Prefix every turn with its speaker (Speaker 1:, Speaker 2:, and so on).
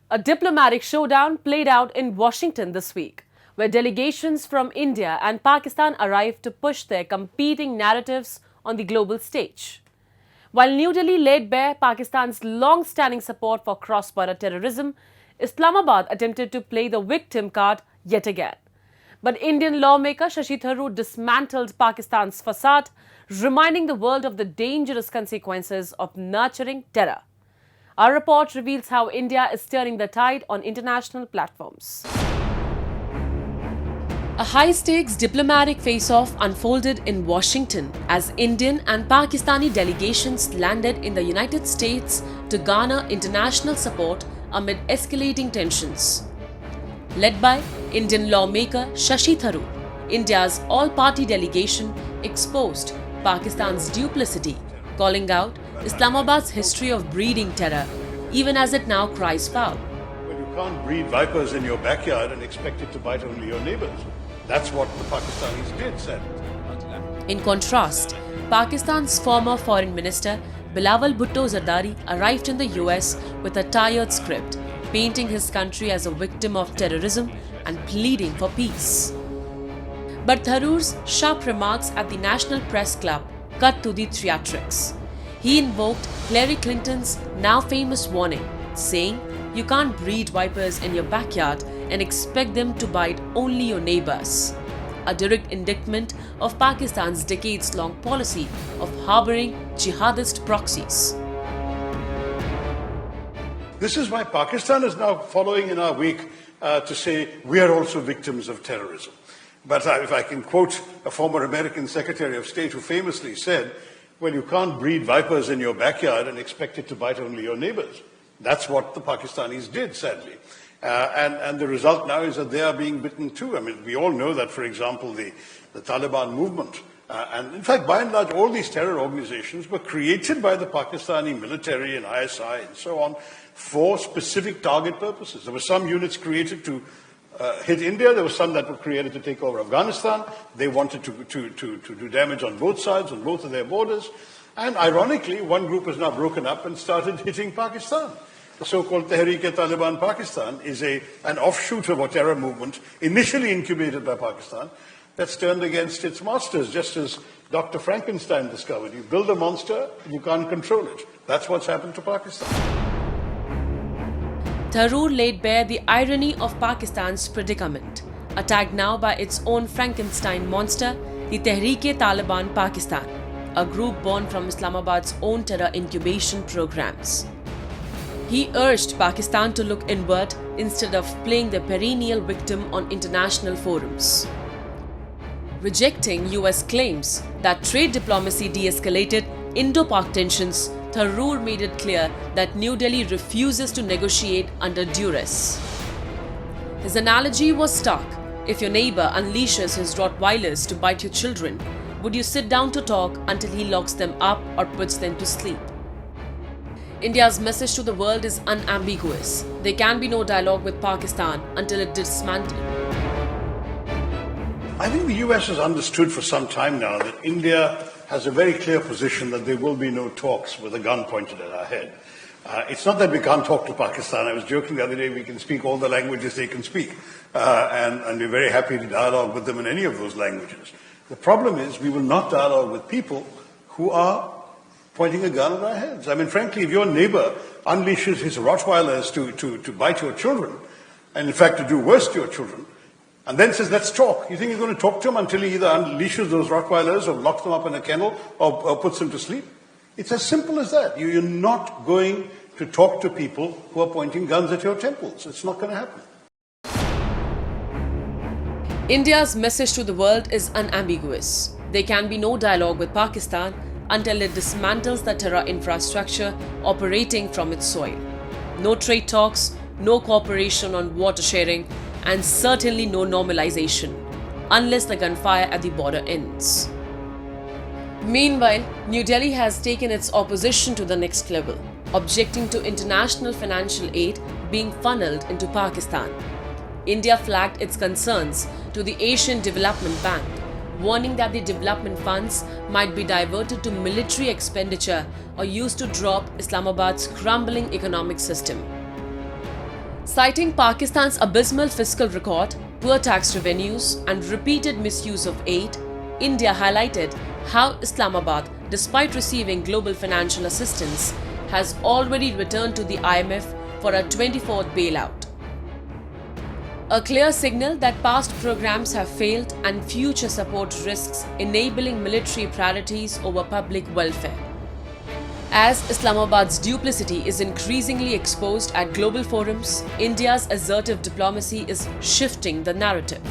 Speaker 1: A diplomatic showdown played out in Washington this week, where delegations from India and Pakistan arrived to push their competing narratives on the global stage. While New Delhi laid bare Pakistan's long-standing support for cross-border terrorism, Islamabad attempted to play the victim card yet again. But Indian lawmaker Shashi Tharoor dismantled Pakistan's façade, reminding the world of the dangerous consequences of nurturing terror. Our report reveals how India is turning the tide on international platforms. A high-stakes diplomatic face-off unfolded in Washington as Indian and Pakistani delegations landed in the United States to garner international support amid escalating tensions. Led by Indian lawmaker Shashi Tharoor, India's all-party delegation exposed Pakistan's duplicity, calling out Islamabad's history of breeding terror, even as it now cries foul.
Speaker 2: Well, you can't breed vipers in your backyard and expect it to bite only your neighbors. That's what the Pakistanis did, said.
Speaker 1: In contrast, Pakistan's former foreign minister Bilawal Bhutto Zardari arrived in the US with a tired script, painting his country as a victim of terrorism and pleading for peace. But Tharoor's sharp remarks at the National Press Club cut to the theatrics. He invoked Hillary Clinton's now famous warning, saying, "You can't breed vipers in your backyard and expect them to bite only your neighbors." A direct indictment of Pakistan's decades-long policy of harboring jihadist proxies.
Speaker 2: This is why Pakistan is now following in our wake to say we are also victims of terrorism. But if I can quote a former American Secretary of State who famously said, well, you can't breed vipers in your backyard and expect it to bite only your neighbors. That's what the Pakistanis did, sadly. And the result now is that they are being bitten too. I mean, we all know that, for example, the Taliban movement, and in fact, by and large, all these terror organizations were created by the Pakistani military and ISI and so on for specific target purposes. There were some units created to hit India. There were some that were created to take over Afghanistan. They wanted to do damage on both sides, on both of their borders. And ironically, one group has now broken up and started hitting Pakistan. The so-called Tehreek-e-Taliban Pakistan is an offshoot of a terror movement initially incubated by Pakistan that's turned against its masters, just as Dr. Frankenstein discovered. You build a monster, you can't control it. That's what's happened to Pakistan.
Speaker 1: Tharoor laid bare the irony of Pakistan's predicament, attacked now by its own Frankenstein monster, the Tehreek-e-Taliban Pakistan, a group born from Islamabad's own terror incubation programs. He urged Pakistan to look inward instead of playing the perennial victim on international forums. Rejecting US claims that trade diplomacy de-escalated Indo-Pak tensions, Tharoor made it clear that New Delhi refuses to negotiate under duress. His analogy was stark. If your neighbor unleashes his Rottweilers to bite your children, would you sit down to talk until he locks them up or puts them to sleep? India's message to the world is unambiguous. There can be no dialogue with Pakistan until it is dismantled.
Speaker 2: I think the US has understood for some time now that India has a very clear position that there will be no talks with a gun pointed at our head. It's not that we can't talk to Pakistan. I was joking the other day, we can speak all the languages they can speak. And we're very happy to dialogue with them in any of those languages. The problem is we will not dialogue with people who are pointing a gun at our heads. I mean, frankly, if your neighbor unleashes his Rottweilers to bite your children, and in fact to do worse to your children, and then says, let's talk. You think you're going to talk to him until he either unleashes those Rottweilers or locks them up in a kennel or puts them to sleep? It's as simple as that. You're not going to talk to people who are pointing guns at your temples. It's not going to happen.
Speaker 1: India's message to the world is unambiguous. There can be no dialogue with Pakistan until it dismantles the terror infrastructure operating from its soil. No trade talks, no cooperation on water sharing, and certainly no normalization, unless the gunfire at the border ends. Meanwhile, New Delhi has taken its opposition to the next level, objecting to international financial aid being funneled into Pakistan. India flagged its concerns to the Asian Development Bank, warning that the development funds might be diverted to military expenditure or used to drop Islamabad's crumbling economic system. Citing Pakistan's abysmal fiscal record, poor tax revenues, and repeated misuse of aid, India highlighted how Islamabad, despite receiving global financial assistance, has already returned to the IMF for a 24th bailout. A clear signal that past programs have failed and future support risks enabling military priorities over public welfare. As Islamabad's duplicity is increasingly exposed at global forums, India's assertive diplomacy is shifting the narrative.